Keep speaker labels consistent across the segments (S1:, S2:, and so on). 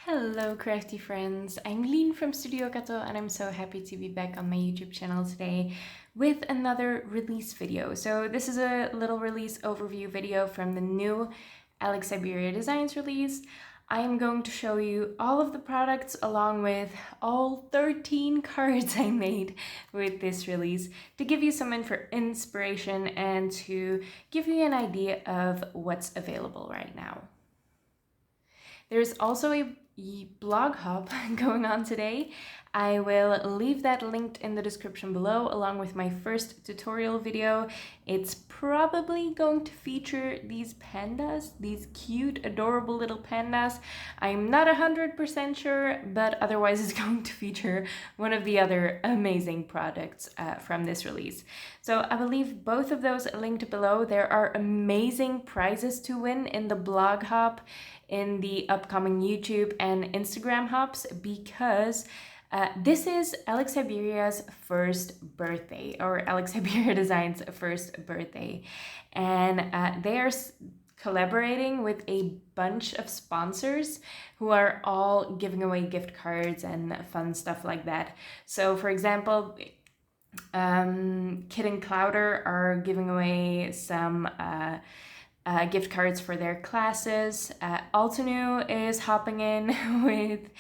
S1: Hello crafty friends, I'm Lean from Studio Kato and I'm so happy to be back on my YouTube channel today with another release video. So this is a little release overview video from the new Syberia Designs release. I am going to show you all of the products along with all 13 cards I made with this release to give you some inspiration and to give you an idea of what's available right now. There's also a blog hop going on today. I will leave that linked in the description below along with my first tutorial video. It's probably going to feature these pandas, these cute, adorable little pandas. I'm not 100% sure, but otherwise it's going to feature one of the other amazing products from this release. So I will leave both of those linked below. There are amazing prizes to win in the blog hop, in the upcoming YouTube and Instagram hops, because this is Syberia's first birthday, or Syberia Designs' first birthday, and they are collaborating with a bunch of sponsors who are all giving away gift cards and fun stuff like that. So for example, Kid and Clouder are giving away some gift cards for their classes. Altanu is hopping in with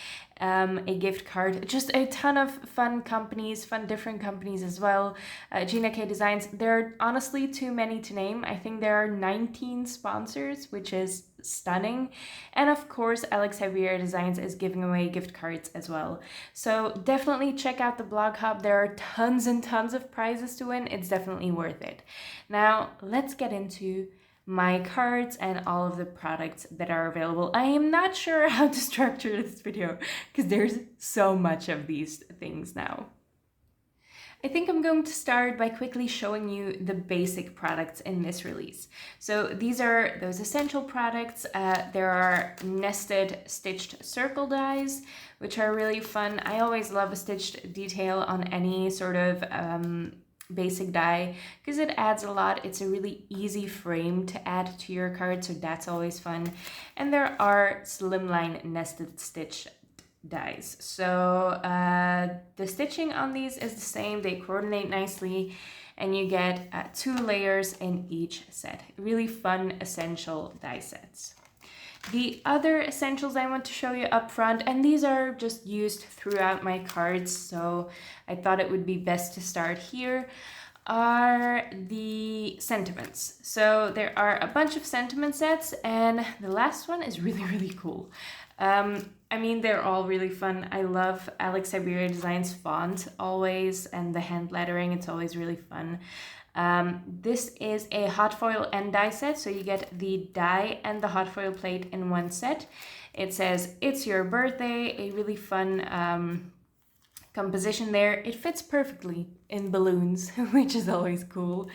S1: a gift card. Just a ton of fun companies, different companies as well. Gina K Designs, there are honestly too many to name. I think there are 19 sponsors, which is stunning. And of course, Syberia Designs is giving away gift cards as well. So definitely check out the blog hub. There are tons and tons of prizes to win. It's definitely worth it. Now, let's get into my cards and all of the products that are available. I am not sure how to structure this video because there's so much of these things now. I think I'm going to start by quickly showing you the basic products in this release. So these are those essential products. There are nested stitched circle dies, which are really fun. I always love a stitched detail on any sort of basic die because it adds a lot. It's a really easy frame to add to your card, so that's always fun. And there are Slimline nested stitch dies. So the stitching on these is the same. They coordinate nicely and you get 2 layers in each set. Really fun essential die sets. The other essentials I want to show you up front, and these are just used throughout my cards, so I thought it would be best to start here, are the sentiments. So there are a bunch of sentiment sets, and the last one is really cool. I mean, they're all really fun. I love Syberia Designs font always, and the hand lettering, it's always really fun. This is a hot foil and die set, so you get the die and the hot foil plate in one set. It says it's your birthday, a really fun composition there. It fits perfectly in balloons, which is always cool.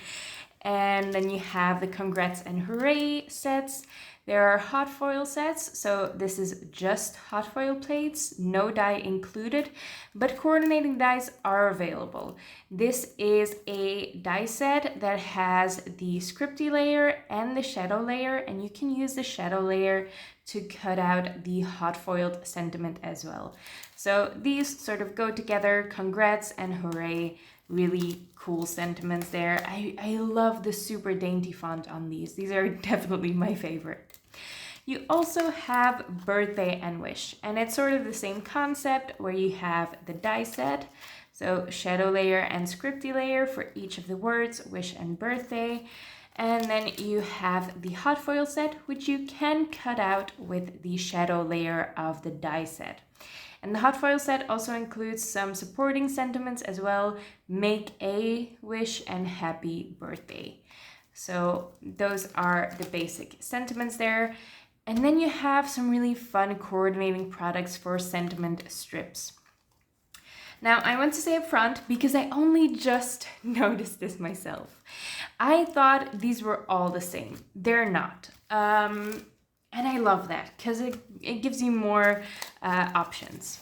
S1: And then you have the congrats and hooray sets. There are hot foil sets, so this is just hot foil plates, no die included, but coordinating dies are available. This is a die set that has the scripty layer and the shadow layer, and you can use the shadow layer to cut out the hot foiled sentiment as well. So these sort of go together, congrats and hooray. Really cool sentiments there. I love the super dainty font on these. These are definitely my favorite. You also have birthday and wish, and it's sort of the same concept where you have the die set, so shadow layer and scripty layer for each of the words, wish and birthday. And then you have the hot foil set, which you can cut out with the shadow layer of the die set. And the hot foil set also includes some supporting sentiments as well. Make a wish and happy birthday. So those are the basic sentiments there. And then you have some really fun coordinating products for sentiment strips. Now, I want to say up front, because I only just noticed this myself, I thought these were all the same. They're not. And I love that because it gives you more options.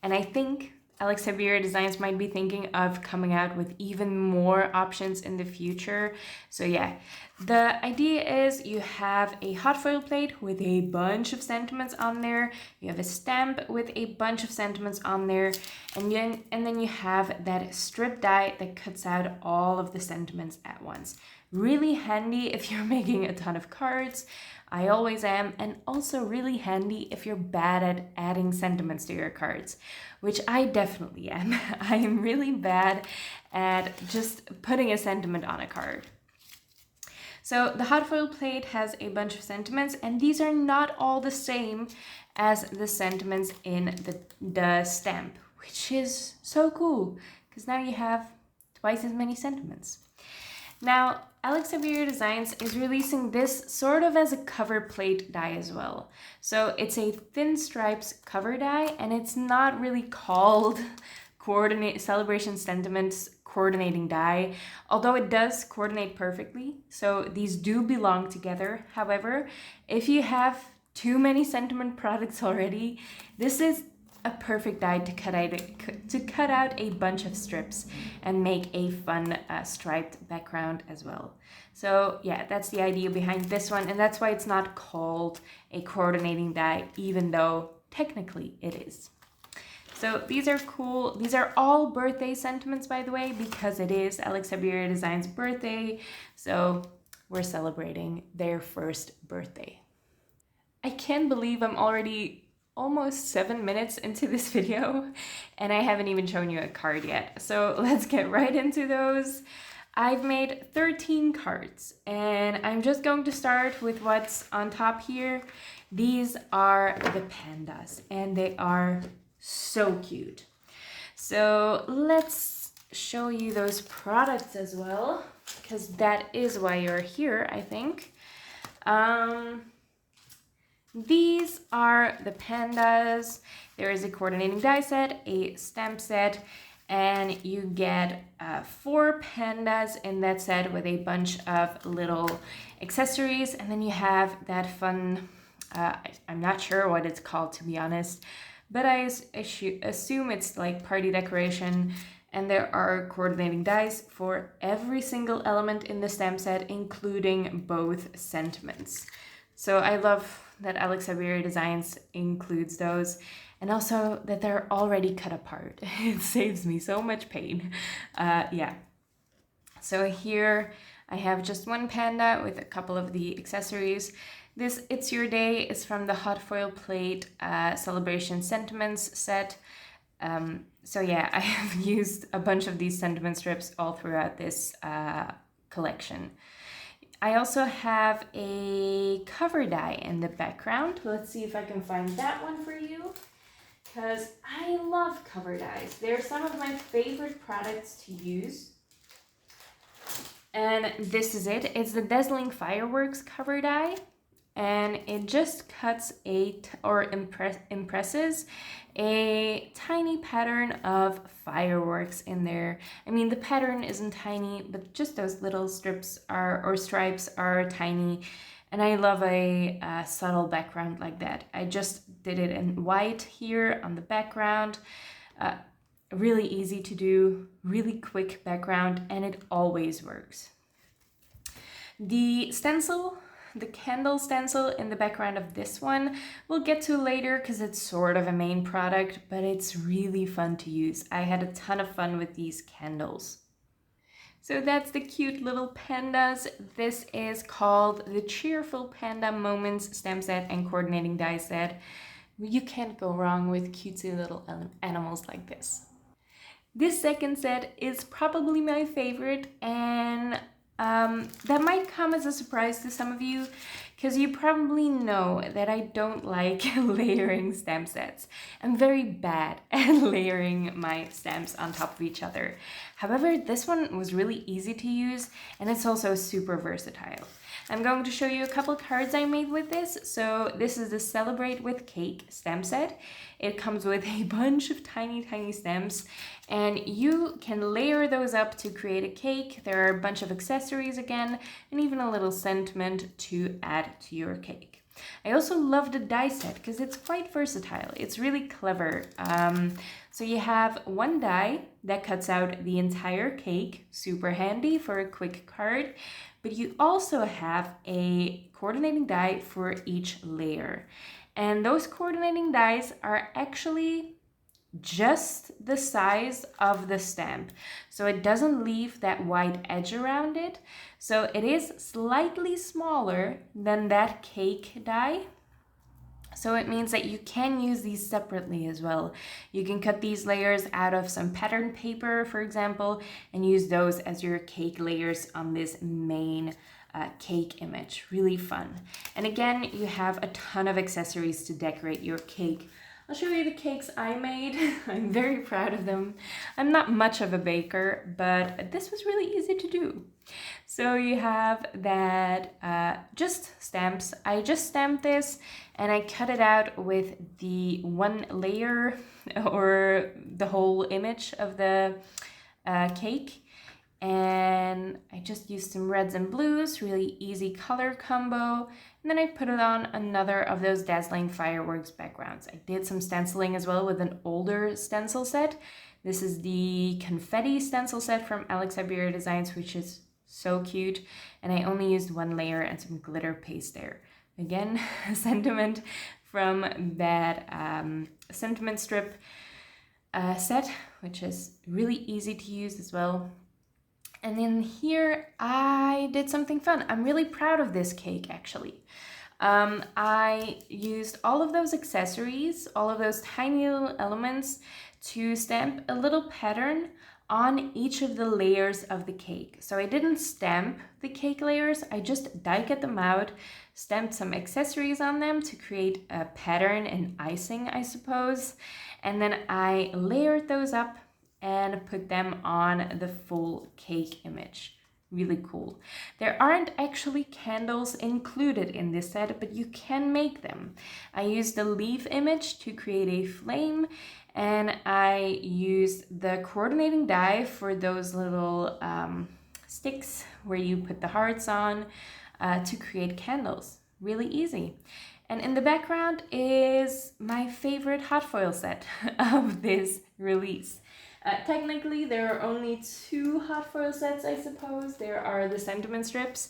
S1: And I think Syberia Designs might be thinking of coming out with even more options in the future. So yeah, the idea is you have a hot foil plate with a bunch of sentiments on there. You have a stamp with a bunch of sentiments on there. And then you have that strip die that cuts out all of the sentiments at once. Really handy if you're making a ton of cards. I always am, and also really handy if you're bad at adding sentiments to your cards, which I definitely am. I am really bad at just putting a sentiment on a card. So the hot foil plate has a bunch of sentiments, and these are not all the same as the sentiments in the stamp, which is so cool, because now you have twice as many sentiments. Now, Syberia Designs is releasing this sort of as a cover plate die as well. So it's a thin stripes cover die, and it's not really called Celebration Sentiments Coordinating Die, although it does coordinate perfectly. So these do belong together. However, if you have too many sentiment products already, this is a perfect die to cut out a bunch of strips and make a fun striped background as well. So yeah, that's the idea behind this one, and that's why it's not called a coordinating die, even though technically it is. So these are cool. These are all birthday sentiments, by the way, because it is Syberia Designs' birthday. So we're celebrating their first birthday. I can't believe I'm already almost 7 minutes into this video and I haven't even shown you a card yet. So let's get right into those. I've made 13 cards and I'm just going to start with what's on top here. These are the pandas and they are so cute. So let's show you those products as well, because that is why you're here, I think. These are the pandas. There is a coordinating die set, a stamp set, and you get 4 pandas in that set with a bunch of little accessories. And then you have that fun, I'm not sure what it's called, to be honest, but I assume it's like party decoration. And there are coordinating dies for every single element in the stamp set, including both sentiments. So I love that Syberia Designs includes those, and also that they're already cut apart. It saves me so much pain. Yeah. So here I have just one panda with a couple of the accessories. This It's Your Day is from the hot foil plate Celebration Sentiments set. So yeah, I have used a bunch of these sentiment strips all throughout this collection. I also have a cover die in the background. Let's see if I can find that one for you, because I love cover dies. They're some of my favorite products to use. And this is it. It's the Dazzling Fireworks cover die. And it just cuts impresses a tiny pattern of fireworks in there. I mean, the pattern isn't tiny, but just those little strips or stripes are tiny. And I love a subtle background like that. I just did it in white here on the background. Really easy to do, really quick background, and it always works. The stencil, the candle stencil in the background of this one, we'll get to later because it's sort of a main product, but it's really fun to use. I had a ton of fun with these candles. So that's the cute little pandas. This is called the Cheerful Panda Moments stamp set and coordinating die set. You can't go wrong with cutesy little animals like this. This second set is probably my favorite, and that might come as a surprise to some of you, because you probably know that I don't like layering stamp sets. I'm very bad at layering my stamps on top of each other. However, this one was really easy to use, and it's also super versatile. I'm going to show you a couple cards I made with this. So this is the Celebrate with Cake stamp set. It comes with a bunch of tiny stamps, and you can layer those up to create a cake. There are a bunch of accessories again, and even a little sentiment to add to your cake. I also love the die set because it's quite versatile. It's really clever. So you have one die that cuts out the entire cake, super handy for a quick card, but you also have a coordinating die for each layer. And those coordinating dies are actually just the size of the stamp, so it doesn't leave that white edge around it. So it is slightly smaller than that cake die, so it means that you can use these separately as well. You can cut these layers out of some pattern paper, for example, and use those as your cake layers on this main cake image. Really fun. And again, you have a ton of accessories to decorate your cake. I'll show you the cakes I made. I'm very proud of them. I'm not much of a baker, but this was really easy to do. So you have that just stamps. I just stamped this and I cut it out with the one layer or the whole image of the cake. And I just used some reds and blues, really easy color combo. And then I put it on another of those Dazzling fireworks backgrounds. I did some stenciling as well with an older stencil set. This is the confetti stencil set from Syberia Designs, which is so cute. And I only used one layer and some glitter paste there. Again, a sentiment from that sentiment strip set, which is really easy to use as well. And then here I did something fun. I'm really proud of this cake actually. I used all of those accessories, all of those tiny little elements to stamp a little pattern on each of the layers of the cake. So I didn't stamp the cake layers, I just die cut them out, stamped some accessories on them to create a pattern and icing, I suppose. And then I layered those up and put them on the full cake image. Really cool. There aren't actually candles included in this set, but you can make them. I used the leaf image to create a flame, and I used the coordinating die for those little sticks where you put the hearts on to create candles. Really easy. And in the background is my favorite hot foil set of this release. Technically, there are only two hot foil sets, I suppose. There are the sentiment strips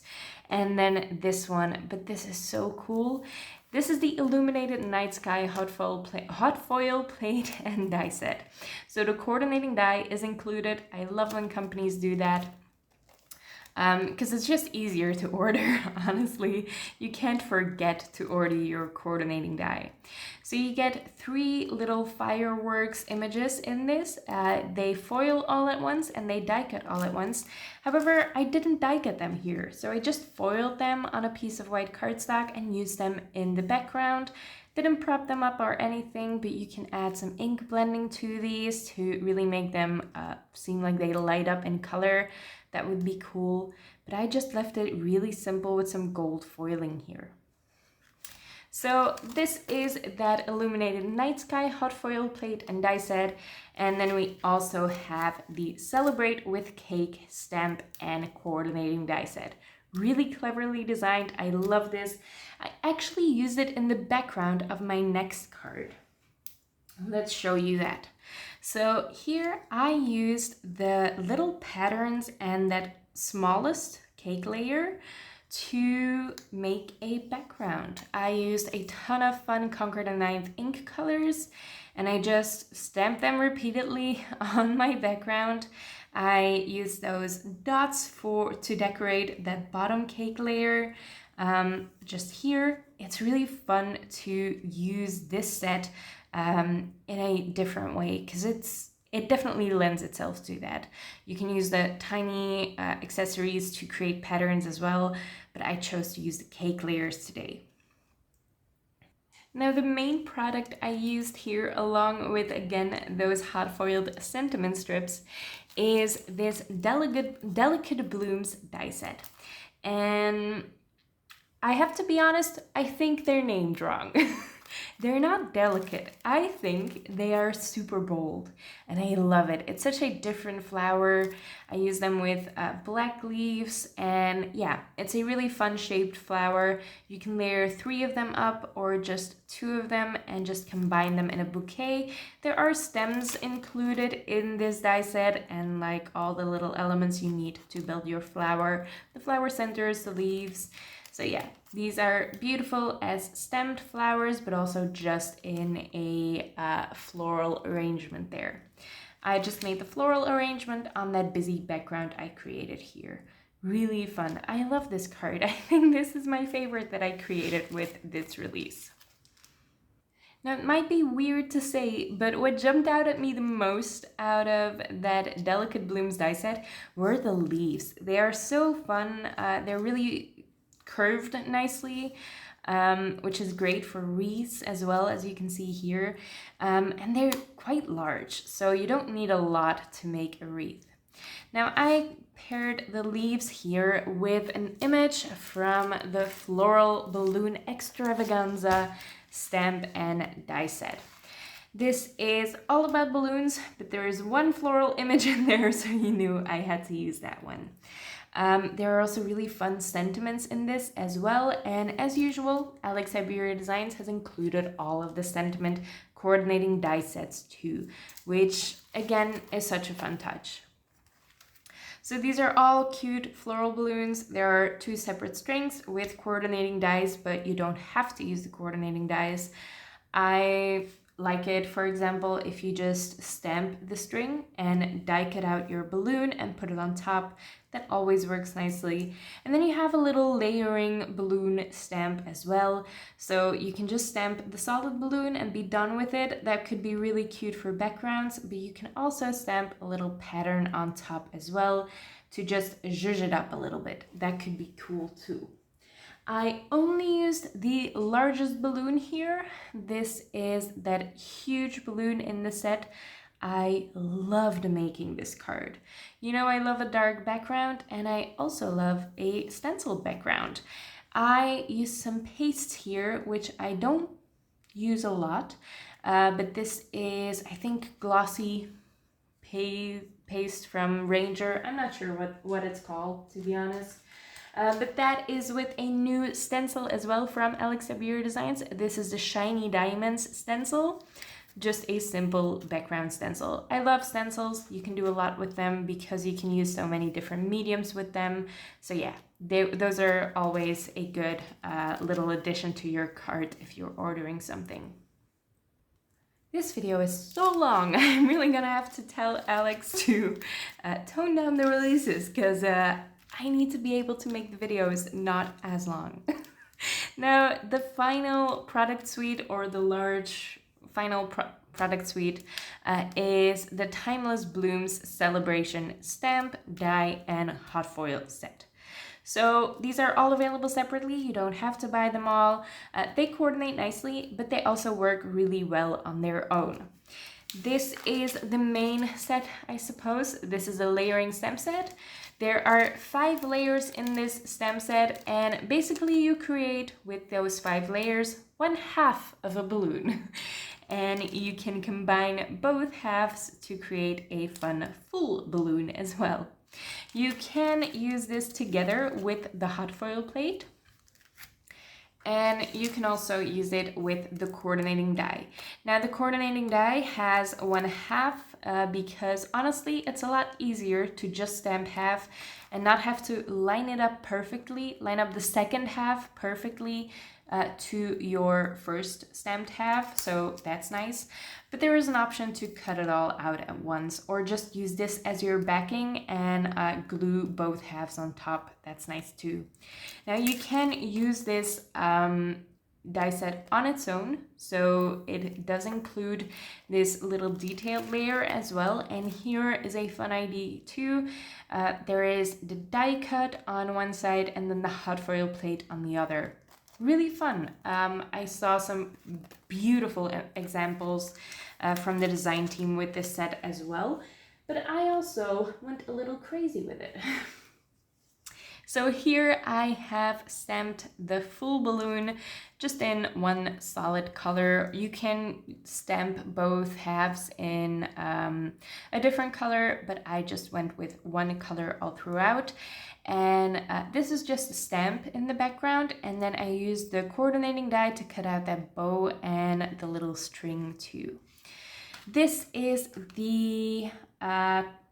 S1: and then this one, but this is so cool. This is the Illuminated Night Sky hot foil plate and die set. So the coordinating die is included. I love when companies do that. Because it's just easier to order, honestly. You can't forget to order your coordinating die. So you get 3 little fireworks images in this. They foil all at once and they die cut all at once. However, I didn't die cut them here, so I just foiled them on a piece of white cardstock and used them in the background. Didn't prop them up or anything, but you can add some ink blending to these to really make them seem like they light up in color. That would be cool, but I just left it really simple with some gold foiling here. So this is that Illuminated Night Sky hot foil plate and die set, and then we also have the Celebrate with Cake stamp and coordinating die set. Really cleverly designed. I love this. I actually used it in the background of my next card. Let's show you that. So here I used the little patterns and that smallest cake layer to make a background. I used a ton of fun Conquer the Ninth ink colors and I just stamped them repeatedly on my background. I used those dots to decorate that bottom cake layer. Just here, it's really fun to use this set in a different way because it definitely lends itself to that. You can use the tiny accessories to create patterns as well, but I chose to use the cake layers today. Now the main product I used here, along with again those hot foiled sentiment strips, is this Delicate Blooms die set. And I have to be honest, I think they're named wrong. They're not delicate. I think they are super bold and I love it. It's such a different flower. I use them with black leaves and yeah, it's a really fun shaped flower. You can layer 3 of them up or just 2 of them and just combine them in a bouquet. There are stems included in this die set and like all the little elements you need to build your flower. The flower centers, the leaves. So yeah, these are beautiful as stemmed flowers, but also just in a floral arrangement there. I just made the floral arrangement on that busy background I created here. Really fun. I love this card. I think this is my favorite that I created with this release. Now, it might be weird to say, but what jumped out at me the most out of that Delicate Blooms die set were the leaves. They are so fun. They're really curved nicely, which is great for wreaths as well, as you can see here. And they're quite large, so you don't need a lot to make a wreath. Now I paired the leaves here with an image from the Floral Balloon Extravaganza stamp and die set. This is all about balloons, but there is one floral image in there, so you knew I had to use that one. There are also really fun sentiments in this as well, and as usual, Syberia Designs has included all of the sentiment coordinating die sets too, which again is such a fun touch. So these are all cute floral balloons. There are 2 separate strings with coordinating dies, but you don't have to use the coordinating dies. I like it, for example, if you just stamp the string and die cut out your balloon and put it on top. That always works nicely. And then you have a little layering balloon stamp as well. So you can just stamp the solid balloon and be done with it. That could be really cute for backgrounds, but you can also stamp a little pattern on top as well to just zhuzh it up a little bit. That could be cool too. I only used the largest balloon here. This is that huge balloon in the set. I loved making this card. You know, I love a dark background and I also love a stenciled background. I used some paste here, which I don't use a lot, but this is, I think, glossy paste from Ranger. I'm not sure what it's called, to be honest. But that is with a new stencil as well from Syberia Designs. This is the Shiny Diamonds stencil. Just a simple background stencil. I love stencils. You can do a lot with them because you can use so many different mediums with them. So yeah, those are always a good little addition to your cart if you're ordering something. This video is so long. I'm really gonna have to tell Alex to tone down the releases because I need to be able to make the videos not as long. Now, the final product suite, or the large final product suite, is the Timeless Blooms Celebration Stamp, Die, and Hot Foil set. So these are all available separately. You don't have to buy them all. They coordinate nicely, but they also work really well on their own. This is the main set, I suppose. This is a layering stamp set. There are 5 layers in this stamp set, and basically you create with those 5 layers 1/2 of a balloon. And you can combine both halves to create a fun full balloon as well. You can use this together with the hot foil plate, and you can also use it with the coordinating die. Now the coordinating die has 1/2 because honestly it's a lot easier to just stamp half and not have to line it up perfectly, line up the second half perfectly to your first stamped half, so that's nice. But there is an option to cut it all out at once, or just use this as your backing and glue both halves on top. That's nice too. Now you can use this die set on its own, so it does include this little detailed layer as well. And here is a fun idea too. There is the die cut on one side and then the hot foil plate on the other. Really fun. I saw some beautiful examples from the design team with this set as well, but I also went a little crazy with it. So here I have stamped the full balloon just in one solid color. You can stamp both halves in a different color, but I just went with one color all throughout. And this is just a stamp in the background, and then I used the coordinating die to cut out that bow and the little string too. This is the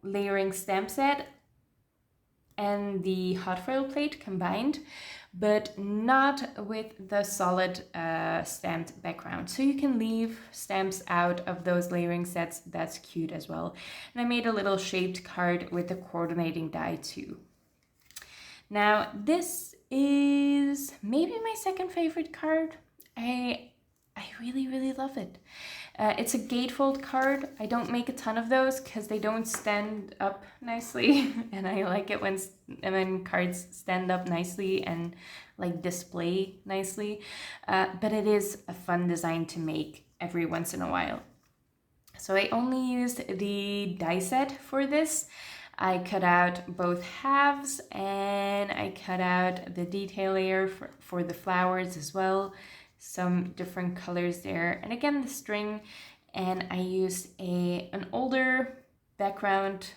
S1: layering stamp set and the hot foil plate combined, but not with the solid stamped background. So you can leave stamps out of those layering sets. That's cute as well. And I made a little shaped card with the coordinating die too. Now this is maybe my second favorite card. I really love it. It's a gatefold card. I don't make a ton of those because they don't stand up nicely, and I like it when cards stand up nicely and like display nicely. But it is a fun design to make every once in a while. So I only used the die set for this. I cut out both halves and I cut out the detail layer for the flowers as well. Some different colors there, and again the string, and I used an older background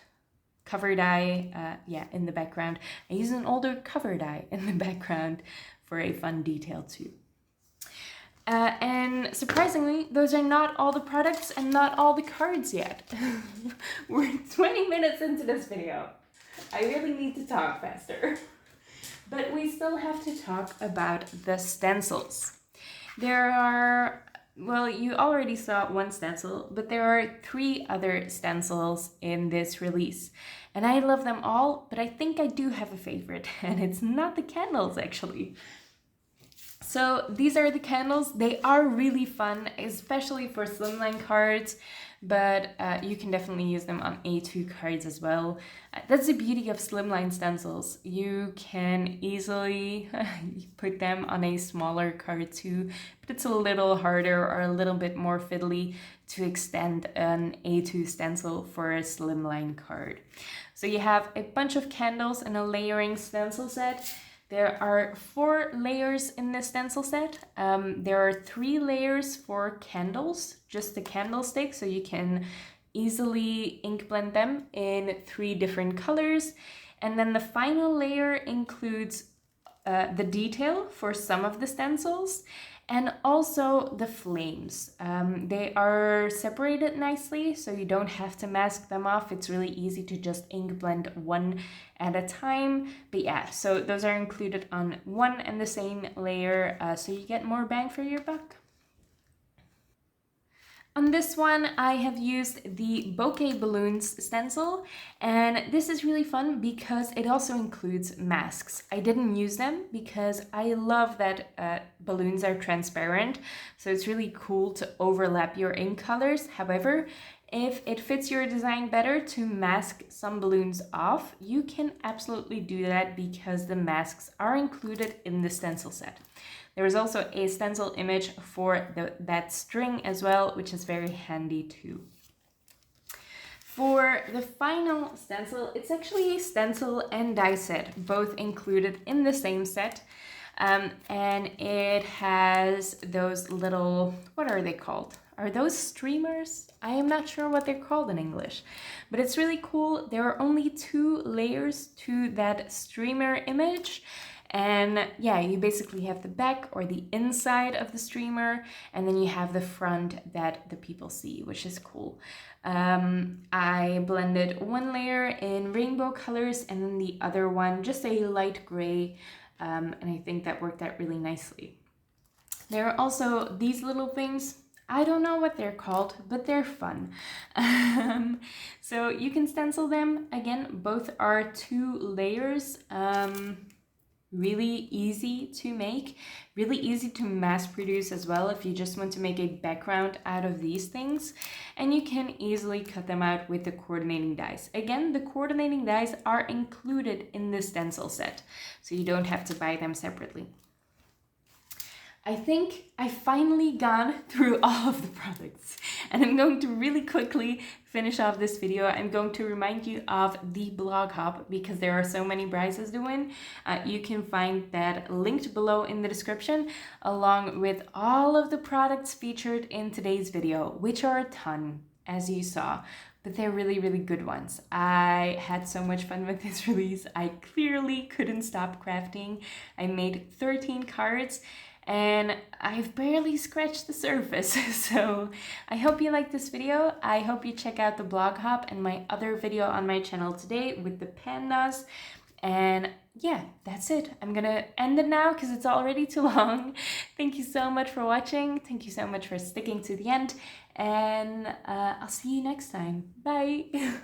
S1: cover die in the background. I used an older cover die in the background for a fun detail too. And surprisingly, those are not all the products and not all the cards yet. We're 20 minutes into this video. I really need to talk faster. But we still have to talk about the stencils. There are, well, you already saw one stencil, but there are 3 other stencils in this release. And I love them all, but I think I do have a favorite, and it's not the candles actually. So these are the candles. They are really fun, especially for Slimline cards, but you can definitely use them on A2 cards as well. That's the beauty of Slimline stencils. You can easily put them on a smaller card too, but it's a little harder or a little bit more fiddly to extend an A2 stencil for a Slimline card. So you have a bunch of candles and a layering stencil set. There are 4 layers in this stencil set. There are 3 layers for candles, just the candlestick, so you can easily ink blend them in 3 different colors. And then the final layer includes the detail for some of the stencils and also the flames. They are separated nicely, so you don't have to mask them off. It's really easy to just ink blend one at a time. But yeah, so those are included on one and the same layer, so you get more bang for your buck. On this one, I have used the bouquet balloons stencil, and this is really fun because it also includes masks. I didn't use them because I love that balloons are transparent, so it's really cool to overlap your ink colors. However, if it fits your design better to mask some balloons off, you can absolutely do that because the masks are included in the stencil set. There is also a stencil image for that string as well, which is very handy too. For the final stencil, it's actually a stencil and die set, both included in the same set. And it has those little, what are they called? Are those streamers? I am not sure what they're called in English, but it's really cool. There are only 2 layers to that streamer image. And yeah, you basically have the back or the inside of the streamer, and then you have the front that the people see, which is cool. I blended one layer in rainbow colors and then the other one just a light gray, and I think that worked out really nicely. There are also these little things. I don't know what they're called, but they're fun. So you can stencil them. Again, both are 2 layers. Really easy to make, really easy to mass produce as well if you just want to make a background out of these things, and you can easily cut them out with the coordinating dies. Again, the coordinating dies are included in the stencil set, so you don't have to buy them separately. I think I finally gone through all of the products, and I'm going to really quickly finish off this video. I'm going to remind you of the blog hub because there are so many prizes to win. You can find that linked below in the description, along with all of the products featured in today's video, which are a ton, as you saw. But they're really, really good ones. I had so much fun with this release. I clearly couldn't stop crafting. I made 13 cards and I've barely scratched the surface. So I hope you liked this video. I hope you check out the blog hub and my other video on my channel today with the pandas. And yeah, that's it. I'm gonna end it now because it's already too long. Thank you so much for watching. Thank you so much for sticking to the end. And I'll see you next time. Bye.